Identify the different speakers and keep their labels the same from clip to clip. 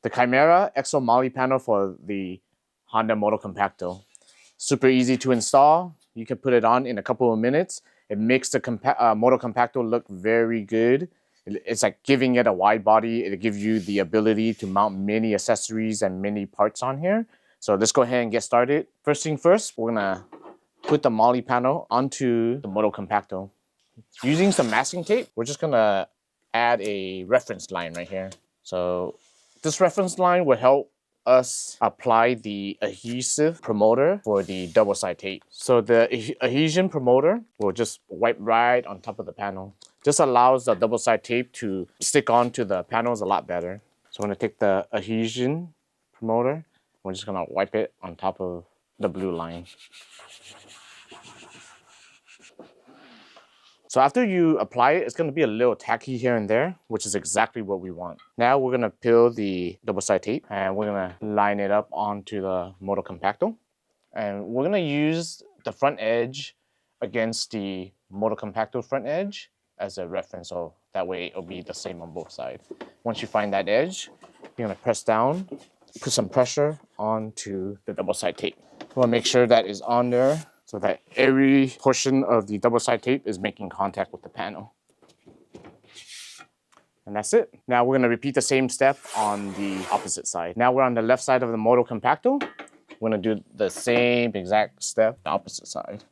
Speaker 1: The Chimera Exo MOLLE panel for the Honda Motocompacto. Super easy to install. You can put it on in a couple of minutes. It makes the Motocompacto look very good. It's like giving it a wide body. It'll give you the ability to mount many accessories and many parts on here. So let's go ahead and get started. First thing first, we're gonna put the MOLLE panel onto the Motocompacto. Using some masking tape, we're just gonna add a reference line right here. So this reference line will help us apply the adhesive promoter for the double side tape. So the adhesion promoter will just wipe right on top of the panel. This allows the double side tape to stick onto the panels a lot better. So I'm gonna take the adhesion promoter. We're just gonna wipe it on top of the blue line. So after you apply it, it's going to be a little tacky here and there, which is exactly what we want. Now we're going to peel the double side tape and we're going to line it up onto the Motocompacto. And we're going to use the front edge against the Motocompacto front edge as a reference, so that way it'll be the same on both sides. Once you find that edge, you're going to press down, put some pressure onto the double side tape. You want to make sure that is on there, so that every portion of the double side tape is making contact with the panel. And that's it. Now we're gonna repeat the same step on the opposite side. Now we're on the left side of the Motocompacto. We're gonna do the same exact step, the opposite side.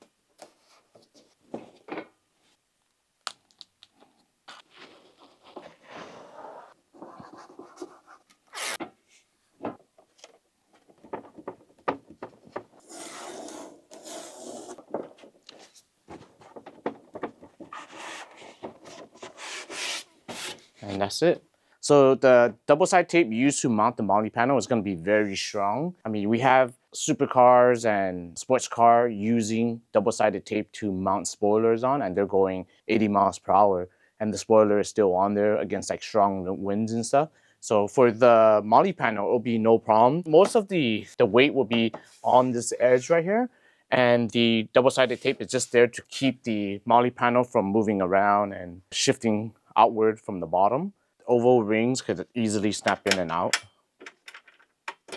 Speaker 1: And that's it. So the double side tape used to mount the MOLLE panel is going to be very strong. I mean, we have supercars and sports car using double-sided tape to mount spoilers on, and they're going 80 miles per hour, and the spoiler is still on there against like strong winds and stuff. So for the MOLLE panel, it'll be no problem. Most of the weight will be on this edge right here, and the double-sided tape is just there to keep the MOLLE panel from moving around and shifting outward from the bottom. Oval rings could easily snap in and out.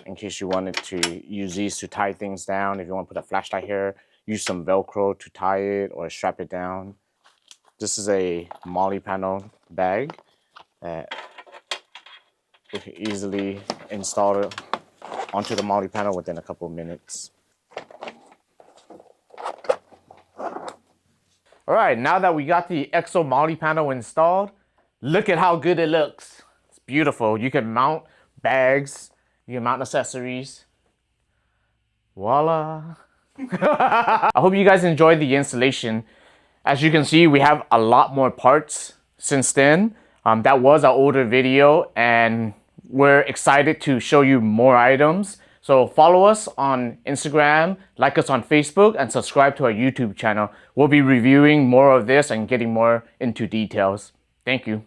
Speaker 1: In case you wanted to use these to tie things down, if you want to put a flashlight here, use some Velcro to tie it or strap it down. This is a MOLLE panel bag that we can easily install it onto the MOLLE panel within a couple of minutes. All right, now that we got the Exo MOLLE panel installed, look at how good it looks. It's beautiful. You can mount bags, you can mount accessories. Voila. I hope you guys enjoyed the installation. As you can see, we have a lot more parts since then. That was our older video, and we're excited to show you more items. So follow us on Instagram, like us on Facebook, and subscribe to our YouTube channel. We'll be reviewing more of this and getting more into details. Thank you.